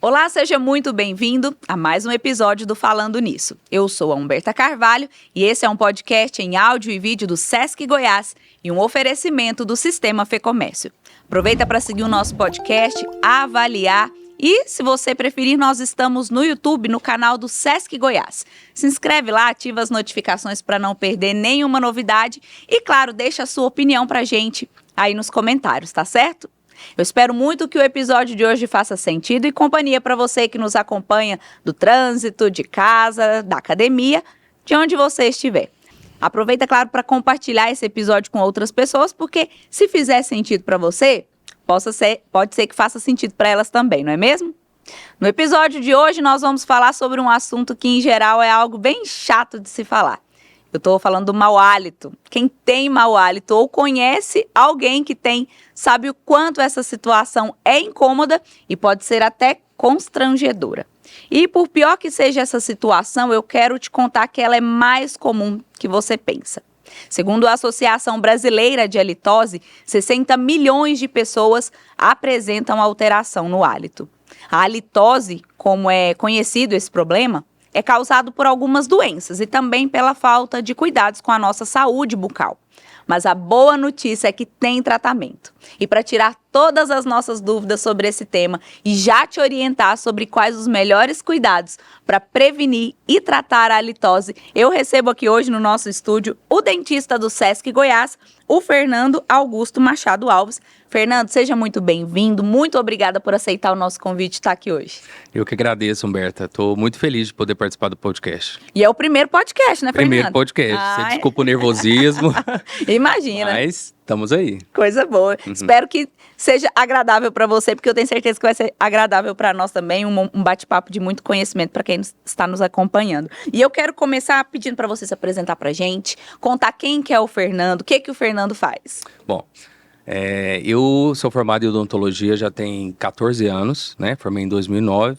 Olá, seja muito bem-vindo a mais um episódio do Falando Nisso. Eu sou a Humberta Carvalho e esse é um podcast em áudio e vídeo do Sesc Goiás e um oferecimento do Sistema Fecomércio. Aproveita para seguir o nosso podcast, avaliar e, se você preferir, nós estamos no YouTube, no canal do Sesc Goiás. Se inscreve lá, ativa as notificações para não perder nenhuma novidade e, claro, deixa a sua opinião para a gente aí nos comentários, tá certo? Eu espero muito que o episódio de hoje faça sentido e companhia para você que nos acompanha do trânsito, de casa, da academia, de onde você estiver. Aproveita, claro, para compartilhar esse episódio com outras pessoas, porque se fizer sentido para você, pode ser que faça sentido para elas também, não é mesmo? No episódio de hoje nós vamos falar sobre um assunto que em geral é algo bem chato de se falar. Eu estou falando do mau hálito. Quem tem mau hálito ou conhece alguém que tem, sabe o quanto essa situação é incômoda e pode ser até constrangedora. E por pior que seja essa situação, eu quero te contar que ela é mais comum que você pensa. Segundo a Associação Brasileira de Halitose, 60 milhões de pessoas apresentam alteração no hálito. A halitose, como é conhecido esse problema, é causado por algumas doenças e também pela falta de cuidados com a nossa saúde bucal. Mas a boa notícia é que tem tratamento. E para tirar todas as nossas dúvidas sobre esse tema e já te orientar sobre quais os melhores cuidados para prevenir e tratar a halitose, eu recebo aqui hoje no nosso estúdio o dentista do Sesc Goiás, o Fernando Augusto Machado Alves. Fernando, seja muito bem-vindo. Muito obrigada por aceitar o nosso convite e estar aqui hoje. Eu que agradeço, Humberta. Estou muito feliz de poder participar do podcast. E é o primeiro podcast, né, Fernando? Primeiro podcast. Você desculpa o nervosismo. Imagina. Mas estamos aí. Coisa boa. Espero que seja agradável para você, porque eu tenho certeza que vai ser agradável para nós também, um bate-papo de muito conhecimento para quem está nos acompanhando. E eu quero começar pedindo para você se apresentar para a gente, contar quem que é o Fernando, o que o Fernando faz. Bom, eu sou formado em odontologia já tem 14 anos, né? Formei em 2009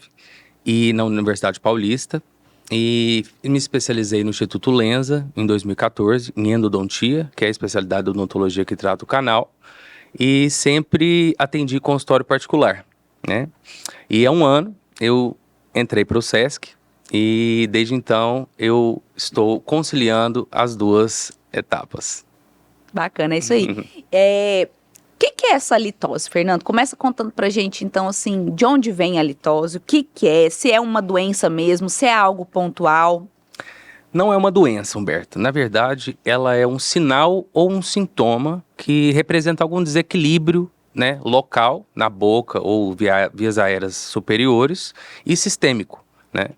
e na Universidade Paulista. E me especializei no Instituto Lenza em 2014, em endodontia, que é a especialidade de odontologia que trata o canal. E sempre atendi consultório particular, né? E há um ano eu entrei para o Sesc e desde então eu estou conciliando as duas etapas. Bacana, é isso aí. O que é essa halitose, Fernando? Começa contando pra gente, então, assim, de onde vem a halitose, o que é, se é uma doença mesmo, se é algo pontual. Não é uma doença, Humberto. Na verdade, ela é um sinal ou um sintoma que representa algum desequilíbrio, né, local, na boca ou vias aéreas superiores e sistêmico, né?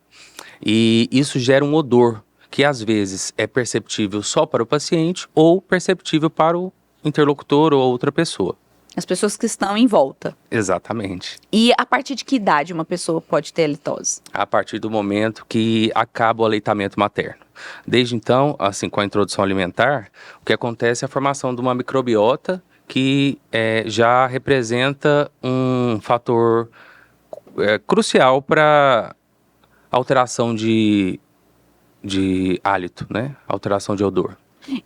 E isso gera um odor que, às vezes, é perceptível só para o paciente ou perceptível para o interlocutor ou outra pessoa. As pessoas que estão em volta. Exatamente. E a partir de que idade uma pessoa pode ter halitose? A partir do momento que acaba o aleitamento materno. Desde então, assim, com a introdução alimentar, o que acontece é a formação de uma microbiota que já representa um fator crucial para alteração de hálito, né? Alteração de odor.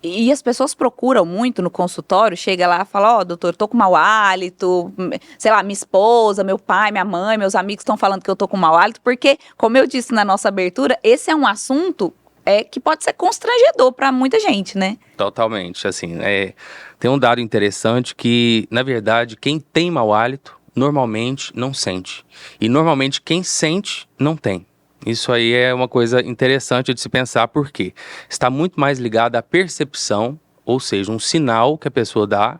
E as pessoas procuram muito no consultório, chega lá e fala, doutor, eu tô com mau hálito, sei lá, minha esposa, meu pai, minha mãe, meus amigos estão falando que eu tô com mau hálito, porque, como eu disse na nossa abertura, esse é um assunto que pode ser constrangedor para muita gente, né? Totalmente, assim, tem um dado interessante que, na verdade, quem tem mau hálito, normalmente não sente, e normalmente quem sente, não tem. Isso aí é uma coisa interessante de se pensar, porque está muito mais ligado à percepção, ou seja, um sinal que a pessoa dá,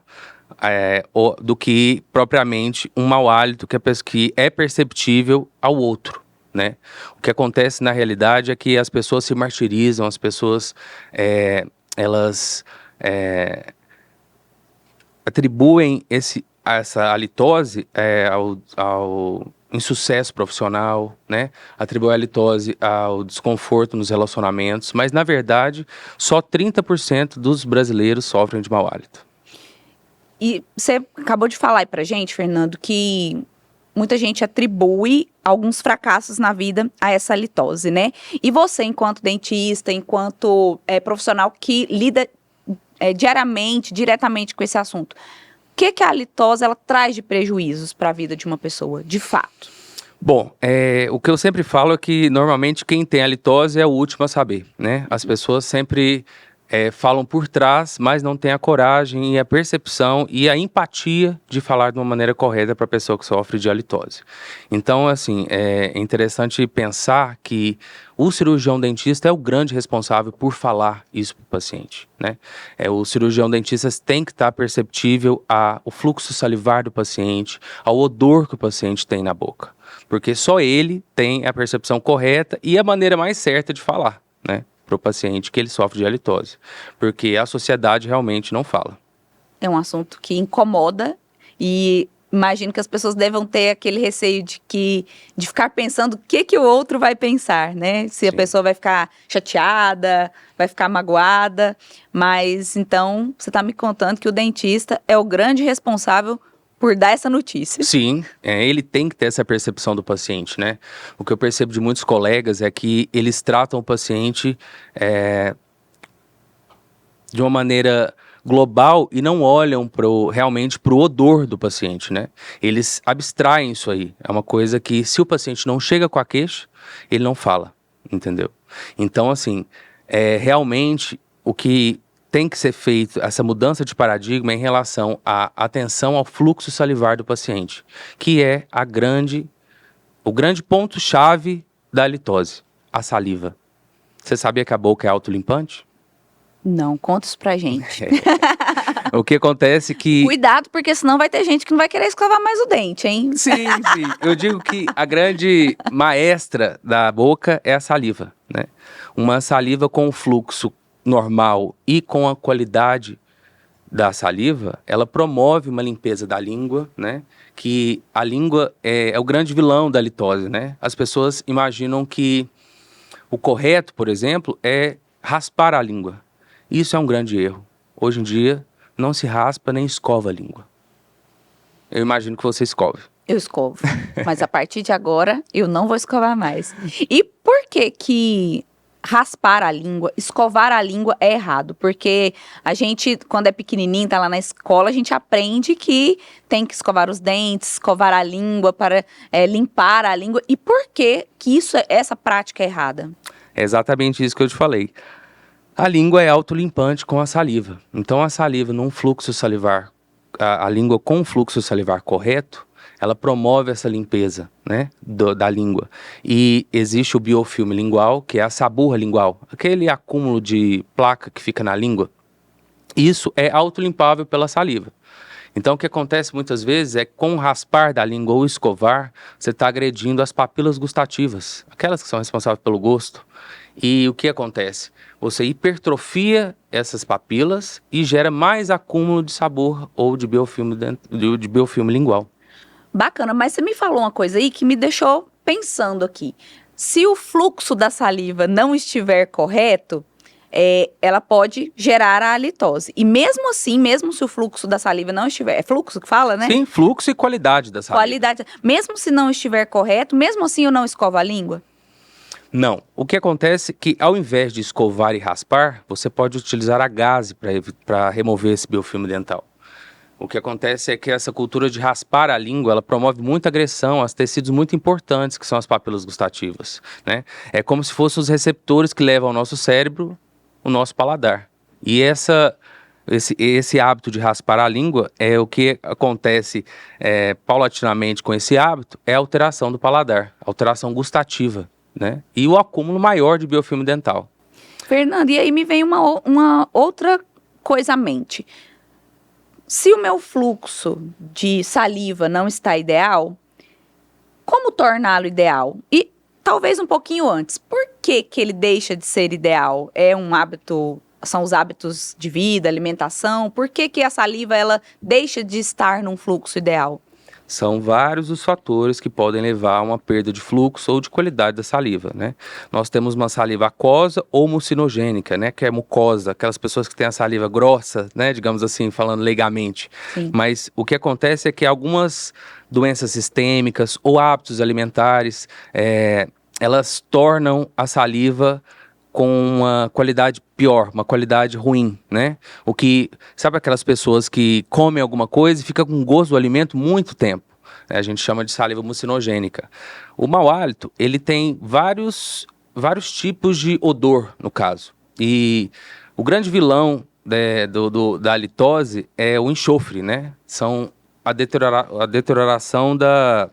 do que propriamente um mau hálito que é perceptível ao outro, né? O que acontece na realidade é que as pessoas se martirizam, as pessoas elas atribuem essa halitose ao insucesso profissional, né? Atribui a halitose ao desconforto nos relacionamentos, mas na verdade só 30% dos brasileiros sofrem de mau hálito. E você acabou de falar aí pra gente, Fernando, que muita gente atribui alguns fracassos na vida a essa halitose, né? E você, enquanto dentista, enquanto profissional que lida diariamente, diretamente com esse assunto, o que a halitose ela traz de prejuízos para a vida de uma pessoa, de fato? Bom, o que eu sempre falo é que normalmente quem tem halitose é o último a saber, né? As pessoas sempre falam por trás, mas não têm a coragem e a percepção e a empatia de falar de uma maneira correta para a pessoa que sofre de halitose. Então, assim, é interessante pensar que o cirurgião dentista é o grande responsável por falar isso para o paciente, né? O cirurgião dentista tem que estar perceptível ao fluxo salivar do paciente, ao odor que o paciente tem na boca, porque só ele tem a percepção correta e a maneira mais certa de falar, né, para o paciente que ele sofre de halitose, porque a sociedade realmente não fala. É um assunto que incomoda e imagino que as pessoas devam ter aquele receio de ficar pensando o que o outro vai pensar, né? Se a pessoa vai ficar chateada, vai ficar magoada, mas então você está me contando que o dentista é o grande responsável por dar essa notícia. Sim, ele tem que ter essa percepção do paciente, né? O que eu percebo de muitos colegas é que eles tratam o paciente de uma maneira global e não olham realmente para o odor do paciente, né? Eles abstraem isso aí. É uma coisa que, se o paciente não chega com a queixa, ele não fala, entendeu? Então, assim, realmente o que tem que ser feito, essa mudança de paradigma em relação à atenção ao fluxo salivar do paciente, que é o grande ponto-chave da halitose, a saliva. Você sabia que a boca é autolimpante? Não, conta isso pra gente. O que acontece é que... Cuidado, porque senão vai ter gente que não vai querer escovar mais o dente, hein? Sim. Eu digo que a grande maestra da boca é a saliva, né? Uma saliva com fluxo normal e com a qualidade da saliva, ela promove uma limpeza da língua, né? Que a língua é o grande vilão da halitose, né? As pessoas imaginam que o correto, por exemplo, é raspar a língua. Isso é um grande erro. Hoje em dia, não se raspa nem escova a língua. Eu imagino que você escove. Eu escovo, mas a partir de agora, eu não vou escovar mais. E por que raspar a língua, escovar a língua é errado? Porque a gente, quando é pequenininho, tá lá na escola, a gente aprende que tem que escovar os dentes, escovar a língua para limpar a língua. E por que essa prática é errada? É exatamente isso que eu te falei. A língua é autolimpante com a saliva. Então, a saliva num fluxo salivar, a língua com fluxo salivar correto, ela promove essa limpeza, né, da língua. E existe o biofilme lingual, que é a saburra lingual, aquele acúmulo de placa que fica na língua. Isso é autolimpável pela saliva. Então, o que acontece muitas vezes é que com o raspar da língua ou escovar, você está agredindo as papilas gustativas, aquelas que são responsáveis pelo gosto. E o que acontece? Você hipertrofia essas papilas e gera mais acúmulo de sabor ou de biofilme lingual. Bacana, mas você me falou uma coisa aí que me deixou pensando aqui. Se o fluxo da saliva não estiver correto, ela pode gerar a halitose. E mesmo assim, mesmo se o fluxo da saliva não estiver... É fluxo que fala, né? Sim, fluxo e qualidade da saliva. Qualidade. Mesmo se não estiver correto, mesmo assim eu não escovo a língua? Não. O que acontece é que, ao invés de escovar e raspar, você pode utilizar a gaze para remover esse biofilme dental. O que acontece é que essa cultura de raspar a língua, ela promove muita agressão a tecidos muito importantes, que são as papilas gustativas, né? É como se fossem os receptores que levam ao nosso cérebro o nosso paladar. E esse hábito de raspar a língua, o que acontece paulatinamente com esse hábito, é a alteração do paladar, alteração gustativa, né? E o acúmulo maior de biofilme dental. Fernanda, e aí me vem uma outra coisa à mente. Se o meu fluxo de saliva não está ideal, como torná-lo ideal? E talvez um pouquinho antes, por que ele deixa de ser ideal? É um hábito, são os hábitos de vida, alimentação? Por que a saliva ela deixa de estar num fluxo ideal? São vários os fatores que podem levar a uma perda de fluxo ou de qualidade da saliva, né? Nós temos uma saliva aquosa ou mucinogênica, né? Que é mucosa, aquelas pessoas que têm a saliva grossa, né? Digamos assim, falando leigamente. Sim. Mas o que acontece é que algumas doenças sistêmicas ou hábitos alimentares, elas tornam a saliva com uma qualidade pior, uma qualidade ruim, né? O que, sabe aquelas pessoas que comem alguma coisa e fica com gosto do alimento muito tempo? A gente chama de saliva mucinogênica. O mau hálito, ele tem vários tipos de odor, no caso. E o grande vilão da halitose é o enxofre, né? São a deterioração da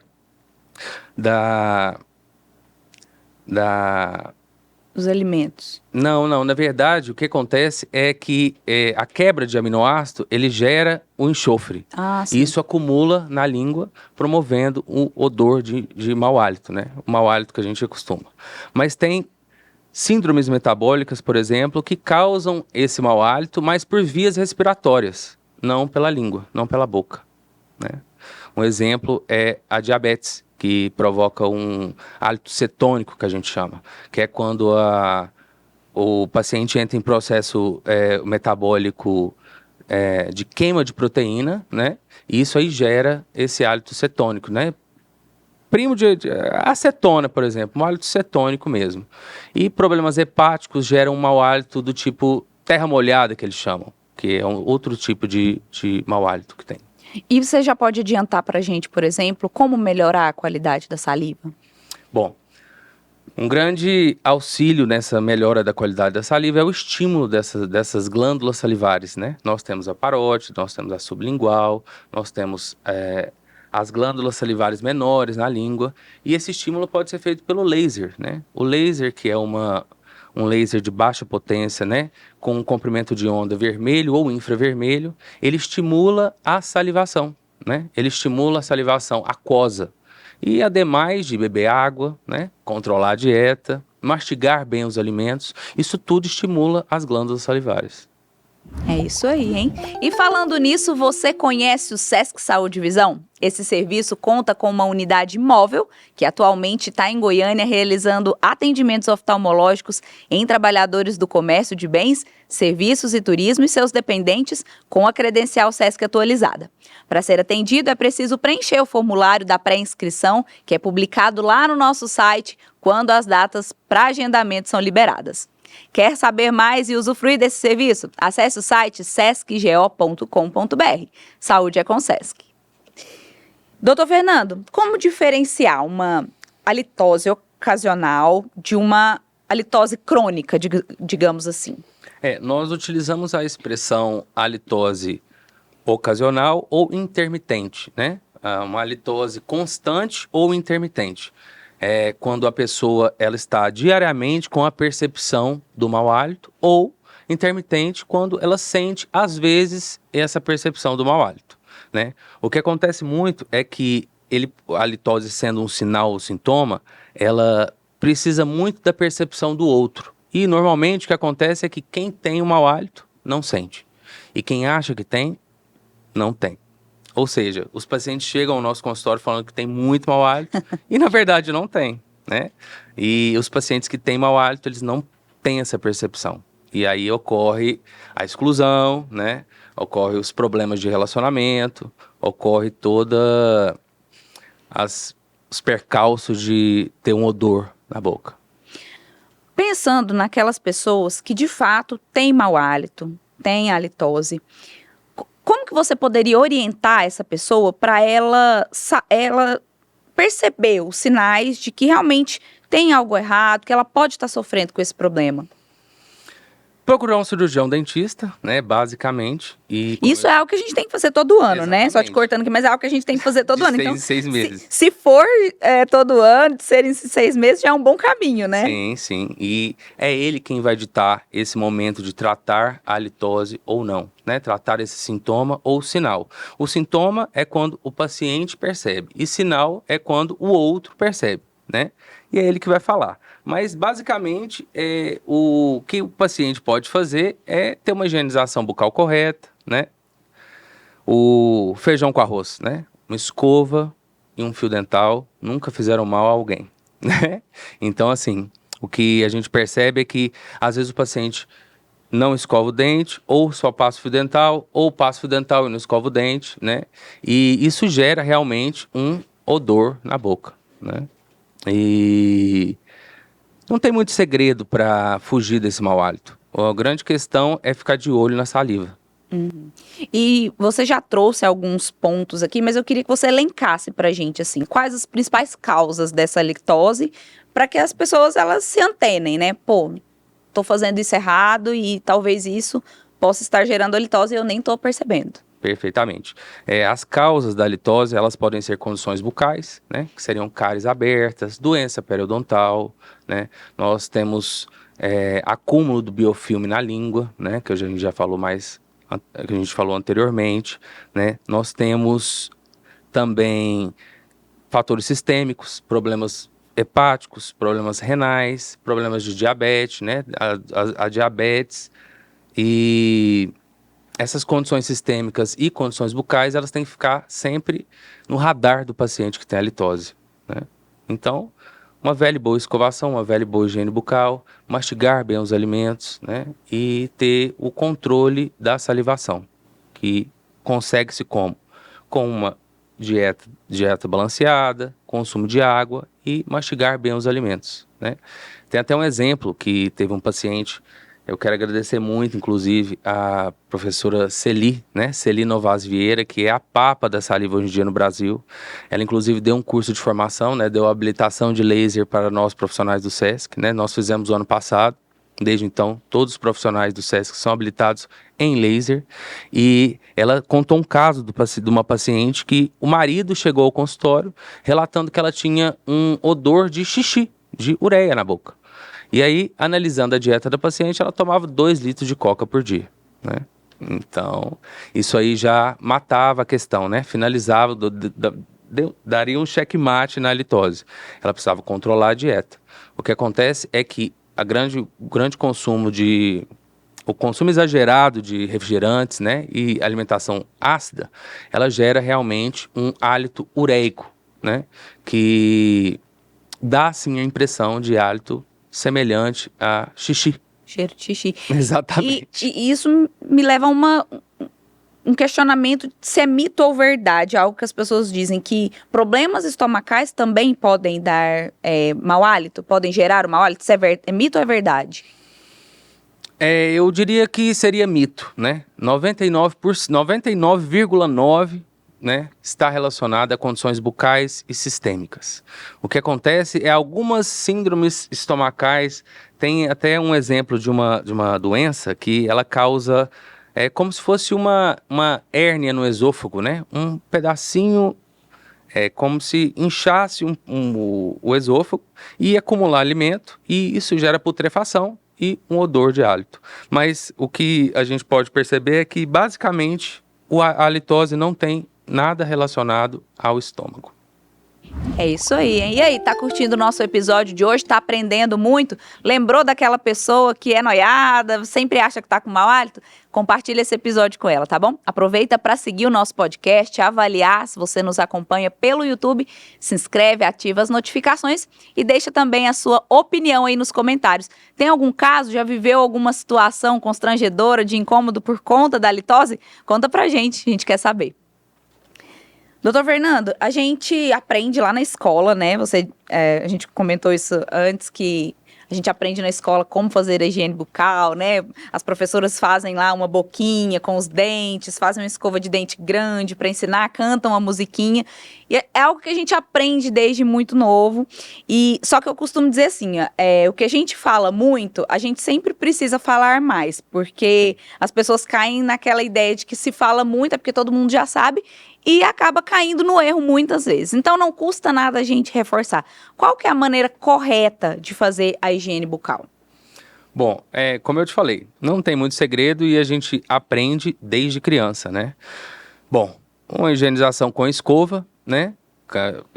Os alimentos. Não, na verdade, o que acontece é que a quebra de aminoácido, ele gera o enxofre. Sim. E isso acumula na língua, promovendo o odor de mau hálito, né? O mau hálito que a gente acostuma. Mas tem síndromes metabólicas, por exemplo, que causam esse mau hálito, mas por vias respiratórias, não pela língua, não pela boca, né? Um exemplo é a diabetes, que provoca um hálito cetônico, que a gente chama, que é quando o paciente entra em processo metabólico de queima de proteína, né? E isso aí gera esse hálito cetônico, né? Primo de acetona, por exemplo, um hálito cetônico mesmo. E problemas hepáticos geram um mau hálito do tipo terra molhada, que eles chamam, que é um outro tipo de mau hálito que tem. E você já pode adiantar para a gente, por exemplo, como melhorar a qualidade da saliva? Bom, um grande auxílio nessa melhora da qualidade da saliva é o estímulo dessas glândulas salivares, né? Nós temos a parótide, nós temos a sublingual, nós temos as glândulas salivares menores na língua, e esse estímulo pode ser feito pelo laser, né? O laser, que é um laser de baixa potência, né, com um comprimento de onda vermelho ou infravermelho, ele estimula a salivação, né? Ele estimula a salivação aquosa. E ademais de beber água, né, controlar a dieta, mastigar bem os alimentos, isso tudo estimula as glândulas salivares. É isso aí, hein? E falando nisso, você conhece o Sesc Saúde e Visão? Esse serviço conta com uma unidade móvel que atualmente está em Goiânia realizando atendimentos oftalmológicos em trabalhadores do comércio de bens, serviços e turismo e seus dependentes com a credencial Sesc atualizada. Para ser atendido, é preciso preencher o formulário da pré-inscrição, que é publicado lá no nosso site quando as datas para agendamento são liberadas. Quer saber mais e usufruir desse serviço? Acesse o site sescgo.com.br. Saúde é com Sesc. Doutor Fernando, como diferenciar uma halitose ocasional de uma halitose crônica, digamos assim? Nós utilizamos a expressão halitose ocasional ou intermitente, né? Uma halitose constante ou intermitente. É quando a pessoa ela está diariamente com a percepção do mau hálito, ou intermitente quando ela sente, às vezes, essa percepção do mau hálito, né? O que acontece muito é que a halitose sendo um sinal ou sintoma, ela precisa muito da percepção do outro. E, normalmente, o que acontece é que quem tem o mau hálito não sente. E quem acha que tem, não tem. Ou seja, os pacientes chegam ao nosso consultório falando que tem muito mau hálito e, na verdade, não tem, né? E os pacientes que têm mau hálito, eles não têm essa percepção. E aí ocorre a exclusão, né? Ocorre os problemas de relacionamento, ocorre os percalços de ter um odor na boca. Pensando naquelas pessoas que, de fato, têm mau hálito, têm halitose, como que você poderia orientar essa pessoa para ela perceber os sinais de que realmente tem algo errado, que ela pode estar sofrendo com esse problema? Procurar um cirurgião dentista, né, basicamente. Isso é algo que a gente tem que fazer todo ano, né? Só te cortando aqui, mas é algo que a gente tem que fazer todo ano. Então, em 6 meses. Se for todo ano, de ser em 6 meses, já é um bom caminho, né? Sim. E é ele quem vai ditar esse momento de tratar a halitose ou não, né? Tratar esse sintoma ou sinal. O sintoma é quando o paciente percebe, e sinal é quando o outro percebe, né? E é ele que vai falar. Mas, basicamente, o que o paciente pode fazer é ter uma higienização bucal correta, né? O feijão com arroz, né? Uma escova e um fio dental nunca fizeram mal a alguém, né? Então, assim, o que a gente percebe é que, às vezes, o paciente não escova o dente, ou só passa o fio dental, ou passa o fio dental e não escova o dente, né? E isso gera, realmente, um odor na boca, né? E Não tem muito segredo para fugir desse mau hálito. A grande questão é ficar de olho na saliva. E você já trouxe alguns pontos aqui, mas eu queria que você elencasse pra gente, assim, quais as principais causas dessa litose, para que as pessoas, elas se antenem, né? Pô, tô fazendo isso errado e talvez isso possa estar gerando a litose e eu nem tô percebendo. Perfeitamente. As causas da litose, elas podem ser condições bucais, né, que seriam cáries abertas, doença periodontal, né, nós temos acúmulo do biofilme na língua, né, que a gente já falou que a gente falou anteriormente, né, nós temos também fatores sistêmicos, problemas hepáticos, problemas renais, problemas de diabetes, né, a diabetes e essas condições sistêmicas e condições bucais, elas têm que ficar sempre no radar do paciente que tem a litose, né? Então, uma velha e boa escovação, uma velha e boa higiene bucal, mastigar bem os alimentos, né? E ter o controle da salivação, que consegue-se como? Com uma dieta balanceada, consumo de água e mastigar bem os alimentos, né? Tem até um exemplo que teve um paciente. Eu quero agradecer muito, inclusive, a professora Celi, né? Celi Novas Vieira, que é a papa da saliva hoje em dia no Brasil. Ela, inclusive, deu um curso de formação, né? Deu habilitação de laser para nós profissionais do SESC, né? Nós fizemos o ano passado. Desde então, todos os profissionais do SESC são habilitados em laser. E ela contou um caso de uma paciente que o marido chegou ao consultório relatando que ela tinha um odor de xixi, de ureia na boca. E aí, analisando a dieta da paciente, ela tomava 2 litros de coca por dia, né? Então, isso aí já matava a questão, né? Finalizava, daria um checkmate na litose. Ela precisava controlar a dieta. O que acontece é que o grande o consumo exagerado de refrigerantes, né, e alimentação ácida, ela gera realmente um hálito ureico, né, que dá, sim, a impressão de hálito semelhante a xixi. Cheiro de xixi. Exatamente. E isso me leva a um questionamento se é mito ou verdade, algo que as pessoas dizem que problemas estomacais também podem dar mau hálito, podem gerar o mau hálito. Isso é mito ou é verdade? Eu diria que seria mito, né? 99,9, né, está relacionada a condições bucais e sistêmicas. O que acontece é algumas síndromes estomacais, tem até um exemplo de uma doença que ela causa, como se fosse uma hérnia no esôfago, né? Um pedacinho, como se inchasse o esôfago e acumular alimento, e isso gera putrefação e um odor de hálito. Mas o que a gente pode perceber é que, basicamente, a halitose não tem nada relacionado ao estômago. É isso aí, hein? E aí, tá curtindo o nosso episódio de hoje? Tá aprendendo muito? Lembrou daquela pessoa que é noiada, sempre acha que tá com mau hálito? Compartilha esse episódio com ela, tá bom? Aproveita para seguir o nosso podcast, avaliar se você nos acompanha pelo YouTube, se inscreve, ativa as notificações e deixa também a sua opinião aí nos comentários. Tem algum caso? Já viveu alguma situação constrangedora de incômodo por conta da litose? Conta pra gente, a gente quer saber. Doutor Fernando, a gente aprende lá na escola, né? A gente comentou isso antes, que a gente aprende na escola como fazer a higiene bucal, né? As professoras fazem lá uma boquinha com os dentes, fazem uma escova de dente grande para ensinar, cantam uma musiquinha. E é algo que a gente aprende desde muito novo. E só que eu costumo dizer assim, o que a gente fala muito, a gente sempre precisa falar mais, porque as pessoas caem naquela ideia de que se fala muito é porque todo mundo já sabe, e acaba caindo no erro muitas vezes. Então, não custa nada a gente reforçar. Qual que é a maneira correta de fazer a higiene bucal? Bom, como eu te falei, não tem muito segredo e a gente aprende desde criança, né? Bom, uma higienização com escova, né?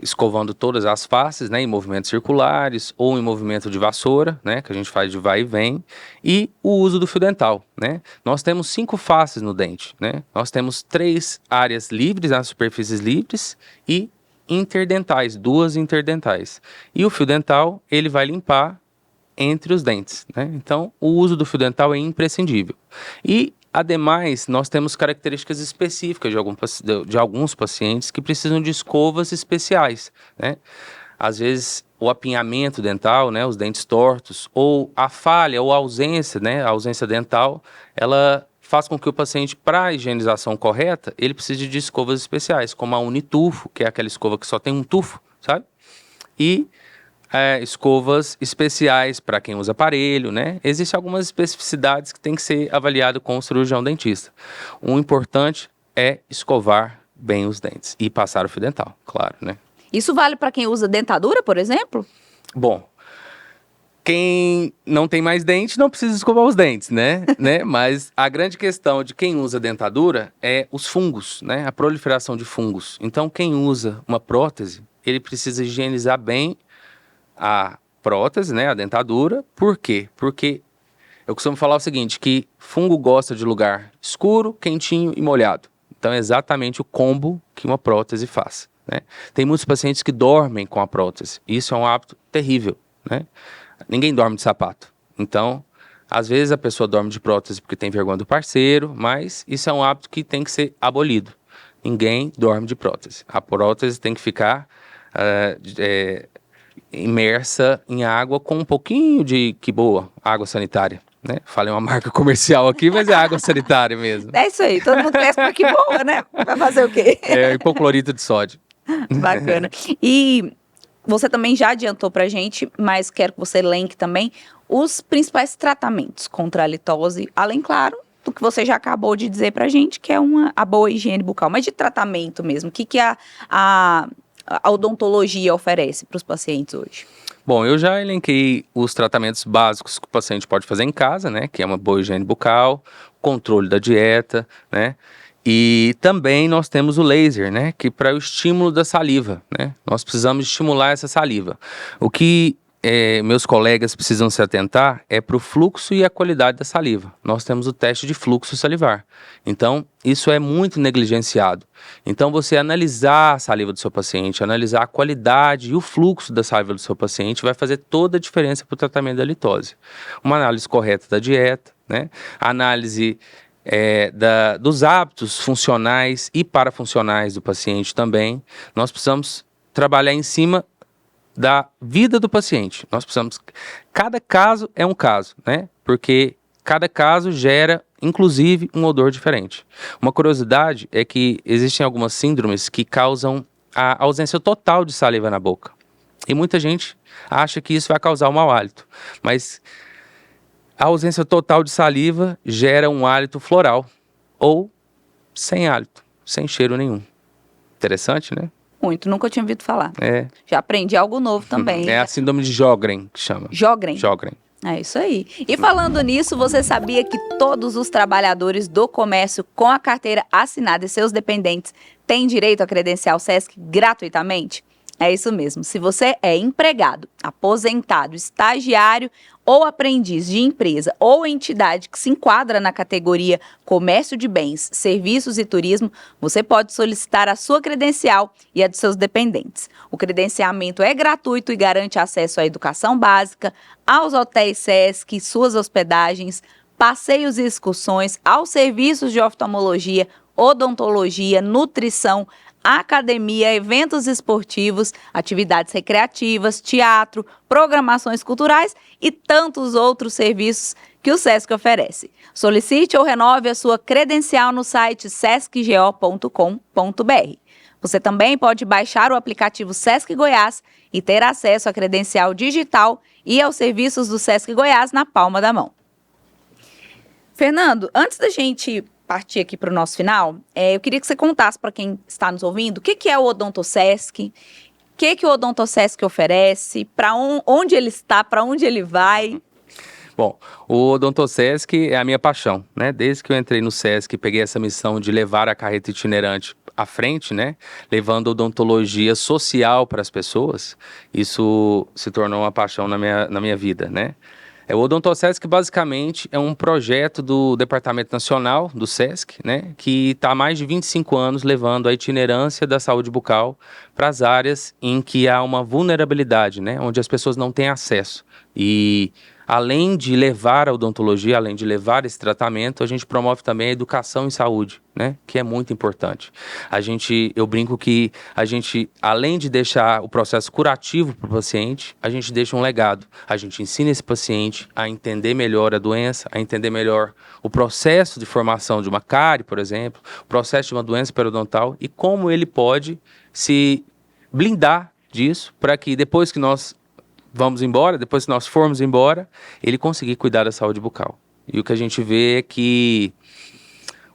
Escovando todas as faces, né, em movimentos circulares ou em movimento de vassoura, né, que a gente faz de vai e vem, e o uso do fio dental, né. Nós temos 5 faces no dente, né. Nós temos 3 áreas livres, as superfícies livres, e interdentais, 2 interdentais. E o fio dental, ele vai limpar entre os dentes, né. Então, o uso do fio dental é imprescindível. E ademais, nós temos características específicas de alguns pacientes que precisam de escovas especiais, né? Às vezes, o apinhamento dental, né, os dentes tortos, ou a falha ou a ausência, né, a ausência dental, ela faz com que o paciente, para a higienização correta, ele precise de escovas especiais, como a Unitufo, que é aquela escova que só tem um tufo, sabe? E escovas especiais para quem usa aparelho, né? Existem algumas especificidades que tem que ser avaliado com o cirurgião dentista. O importante é escovar bem os dentes e passar o fio dental, claro, né? Isso vale para quem usa dentadura, por exemplo? Bom, quem não tem mais dente não precisa escovar os dentes, né? Mas a grande questão de quem usa dentadura é os fungos, né? A proliferação de fungos. Então, quem usa uma prótese, ele precisa higienizar bem a prótese, né? A dentadura. Por quê? Porque eu costumo falar o seguinte, que fungo gosta de lugar escuro, quentinho e molhado. Então, é exatamente o combo que uma prótese faz, né? Tem muitos pacientes que dormem com a prótese. Isso é um hábito terrível, né? Ninguém dorme de sapato. Então, às vezes a pessoa dorme de prótese porque tem vergonha do parceiro, mas isso é um hábito que tem que ser abolido. Ninguém dorme de prótese. A prótese tem que ficar imersa em água com um pouquinho de, que boa, água sanitária, né? Falei uma marca comercial aqui, mas é água sanitária mesmo. É isso aí, todo mundo conhece, mas que boa, né? Vai fazer o quê? É hipoclorito de sódio. Bacana. E você também já adiantou pra gente, mas quero que você elenque também os principais tratamentos contra a halitose, além, claro, do que você já acabou de dizer pra gente, que é a boa higiene bucal, mas de tratamento mesmo. O que a odontologia oferece para os pacientes hoje? Bom, eu já elenquei os tratamentos básicos que o paciente pode fazer em casa, né? Que é uma boa higiene bucal, controle da dieta, né? E também nós temos o laser, né? Que para o estímulo da saliva, né? Nós precisamos estimular essa saliva. O que meus colegas precisam se atentar é para o fluxo e a qualidade da saliva. Nós temos o teste de fluxo salivar. Então, isso é muito negligenciado. Então, você analisar a saliva do seu paciente, analisar a qualidade e o fluxo da saliva do seu paciente vai fazer toda a diferença para o tratamento da halitose. Uma análise correta da dieta, né? A análise dos hábitos funcionais e parafuncionais do paciente também. Nós precisamos trabalhar em cima da vida do paciente. Nós precisamos... Cada caso é um caso, né? Porque cada caso gera, inclusive, um odor diferente. Uma curiosidade é que existem algumas síndromes que causam a ausência total de saliva na boca. E muita gente acha que isso vai causar um mau hálito. Mas a ausência total de saliva gera um hálito floral ou sem hálito, sem cheiro nenhum. Interessante, né? Muito, nunca tinha ouvido falar. Já aprendi algo novo também. É a síndrome de Sjögren que chama. Sjögren? Sjögren. É isso aí. E falando nisso, você sabia que todos os trabalhadores do comércio com a carteira assinada e seus dependentes têm direito à credencial SESC gratuitamente? É isso mesmo. Se você é empregado, aposentado, estagiário ou aprendiz de empresa ou entidade que se enquadra na categoria comércio de bens, serviços e turismo, você pode solicitar a sua credencial e a de seus dependentes. O credenciamento é gratuito e garante acesso à educação básica, aos hotéis SESC, suas hospedagens, passeios e excursões, aos serviços de oftalmologia, odontologia, nutrição, academia, eventos esportivos, atividades recreativas, teatro, programações culturais e tantos outros serviços que o SESC oferece. Solicite ou renove a sua credencial no site sescgo.com.br. Você também pode baixar o aplicativo SESC Goiás e ter acesso à credencial digital e aos serviços do SESC Goiás na palma da mão. Fernando, antes da gente partir aqui para o nosso final, eu queria que você contasse para quem está nos ouvindo o que é o OdontoSesc, o que o OdontoSesc oferece, para onde ele está, para onde ele vai. Bom, o OdontoSesc é a minha paixão, né? Desde que eu entrei no Sesc, peguei essa missão de levar a carreta itinerante à frente, né? Levando odontologia social para as pessoas, isso se tornou uma paixão na minha vida, né? O OdontoSesc basicamente é um projeto do Departamento Nacional do Sesc, né, que está há mais de 25 anos levando a itinerância da saúde bucal para as áreas em que há uma vulnerabilidade, né, onde as pessoas não têm acesso. E além de levar a odontologia, além de levar esse tratamento, a gente promove também a educação em saúde, né? Que é muito importante. Eu brinco que a gente, além de deixar o processo curativo para o paciente, a gente deixa um legado. A gente ensina esse paciente a entender melhor a doença, a entender melhor o processo de formação de uma cárie, por exemplo, o processo de uma doença periodontal e como ele pode se blindar disso para que depois que nós vamos embora, depois que nós formos embora, ele conseguir cuidar da saúde bucal. E o que a gente vê é que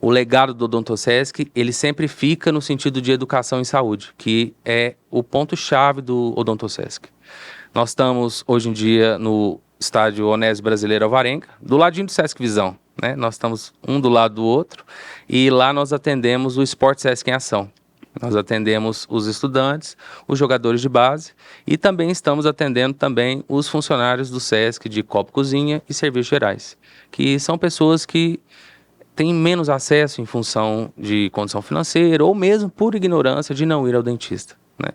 o legado do Odontosesc, ele sempre fica no sentido de educação em saúde, que é o ponto-chave do Odontosesc. Nós estamos, hoje em dia, no estádio Onésio Brasileiro Alvarenga, do ladinho do Sesc Visão, né? Nós estamos um do lado do outro, e lá nós atendemos o Esporte Sesc em Ação. Nós atendemos os estudantes, os jogadores de base e também estamos atendendo também os funcionários do Sesc de Copa Cozinha e Serviços Gerais, que são pessoas que têm menos acesso em função de condição financeira ou mesmo por ignorância de não ir ao dentista, né?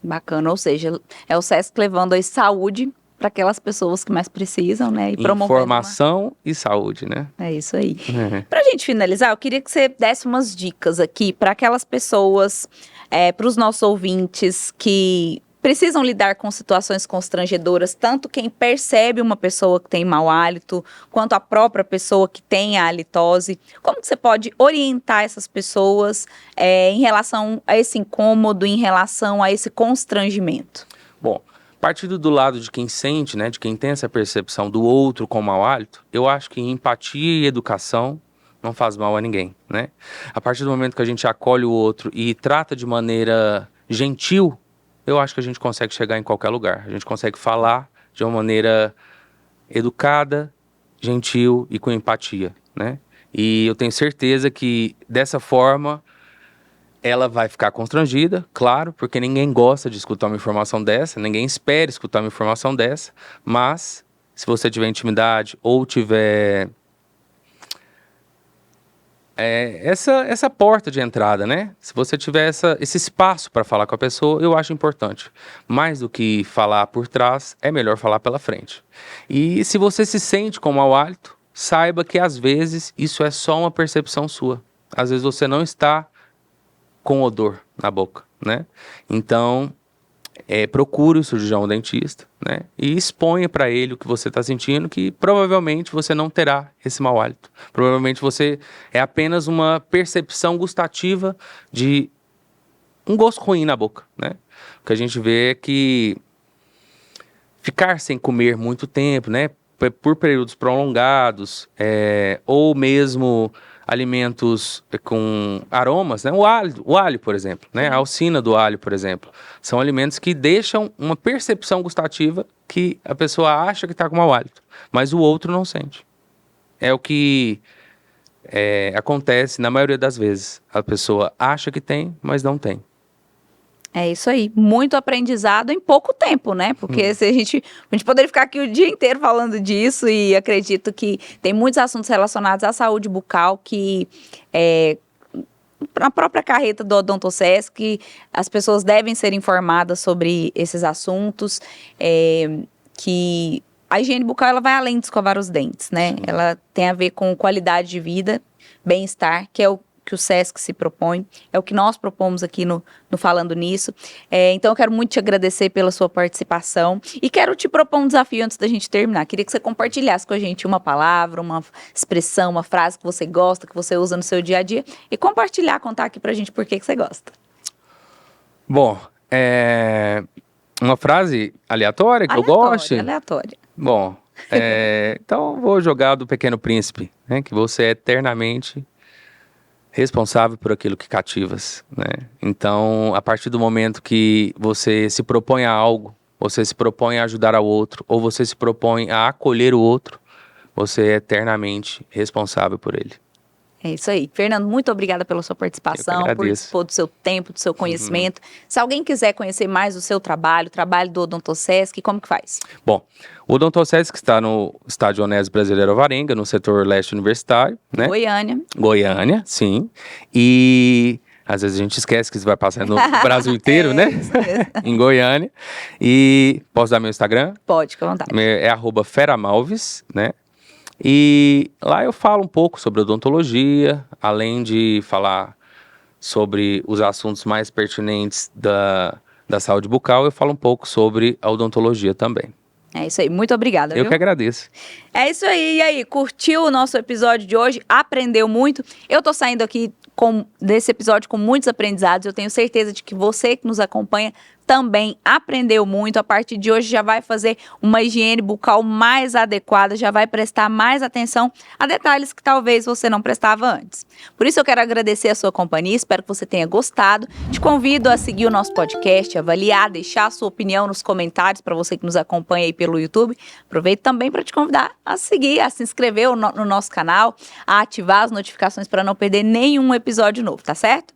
Bacana, ou seja, é o Sesc levando aí saúde para aquelas pessoas que mais precisam, né? E promovendo informação e saúde, né? É isso aí. Para a gente finalizar, eu queria que você desse umas dicas aqui para aquelas pessoas, para os nossos ouvintes que precisam lidar com situações constrangedoras, tanto quem percebe uma pessoa que tem mau hálito, quanto a própria pessoa que tem a halitose. Como que você pode orientar essas pessoas em relação a esse incômodo, em relação a esse constrangimento? Bom, partindo do lado de quem sente, né, de quem tem essa percepção do outro com mau hálito, eu acho que empatia e educação não faz mal a ninguém, né? A partir do momento que a gente acolhe o outro e trata de maneira gentil, eu acho que a gente consegue chegar em qualquer lugar. A gente consegue falar de uma maneira educada, gentil e com empatia, né? E eu tenho certeza que dessa forma ela vai ficar constrangida, claro, porque ninguém gosta de escutar uma informação dessa, ninguém espera escutar uma informação dessa, mas se você tiver intimidade ou tiver essa porta de entrada, né? Se você tiver esse espaço para falar com a pessoa, eu acho importante. Mais do que falar por trás, é melhor falar pela frente. E se você se sente com mau hálito, saiba que às vezes isso é só uma percepção sua. Às vezes você não está com odor na boca, né? Então, procure o cirurgião dentista, né? E exponha para ele o que você está sentindo, que provavelmente você não terá esse mau hálito. Provavelmente você é apenas uma percepção gustativa de um gosto ruim na boca, né? O que a gente vê é que ficar sem comer muito tempo, né? Por períodos prolongados, ou mesmo alimentos com aromas, né? O alho, por exemplo, né? A alcina do alho, por exemplo. São alimentos que deixam uma percepção gustativa que a pessoa acha que está com mau hálito, mas o outro não sente. É o que acontece na maioria das vezes. A pessoa acha que tem, mas não tem. É isso aí, muito aprendizado em pouco tempo, né? Porque se a gente poderia ficar aqui o dia inteiro falando disso, e acredito que tem muitos assuntos relacionados à saúde bucal que na própria carreta do Odontosesc, as pessoas devem ser informadas sobre esses assuntos, que a higiene bucal ela vai além de escovar os dentes, né? Sim. Ela tem a ver com qualidade de vida, bem-estar, que é o que o Sesc se propõe, é o que nós propomos aqui no Falando Nisso. Então eu quero muito te agradecer pela sua participação e quero te propor um desafio antes da gente terminar. Queria que você compartilhasse com a gente uma palavra, uma expressão, uma frase que você gosta, que você usa no seu dia a dia, e contar aqui pra gente por que você gosta. Bom, uma frase aleatória que eu goste? Aleatória. Bom, então vou jogar do Pequeno Príncipe, né? Que você é eternamente responsável por aquilo que cativas, né? Então, a partir do momento que você se propõe a algo, você se propõe a ajudar ao outro, ou você se propõe a acolher o outro, você é eternamente responsável por ele. É isso aí. Fernando, muito obrigada pela sua participação, por dispor do seu tempo, do seu conhecimento. Se alguém quiser conhecer mais do seu trabalho, o trabalho do Odontosesc, como que faz? Bom, o Odontosesc está no estádio Onésio Brasileiro Alvarenga, no setor leste universitário, né? Goiânia. Goiânia, sim. E Às vezes a gente esquece que isso vai passar no Brasil inteiro, né? Isso mesmo. Em Goiânia. E posso dar meu Instagram? Pode, fica à vontade. É @feramalves, né? E lá eu falo um pouco sobre odontologia, além de falar sobre os assuntos mais pertinentes da saúde bucal, eu falo um pouco sobre a odontologia também. É isso aí, muito obrigada, Eu viu? que agradeço. É isso aí, e aí, curtiu o nosso episódio de hoje? Aprendeu muito? Eu tô saindo aqui desse episódio com muitos aprendizados, eu tenho certeza de que você que nos acompanha também aprendeu muito. A partir de hoje já vai fazer uma higiene bucal mais adequada, já vai prestar mais atenção a detalhes que talvez você não prestava antes. Por isso eu quero agradecer a sua companhia, espero que você tenha gostado. Te convido a seguir o nosso podcast, avaliar, deixar a sua opinião nos comentários para você que nos acompanha aí pelo YouTube. Aproveito também para te convidar a seguir, a se inscrever no nosso canal, a ativar as notificações para não perder nenhum episódio novo, tá certo?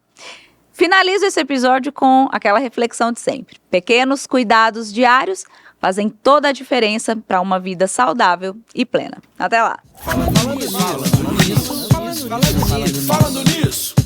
Finalizo esse episódio com aquela reflexão de sempre. Pequenos cuidados diários fazem toda a diferença para uma vida saudável e plena. Até lá! Falando nisso.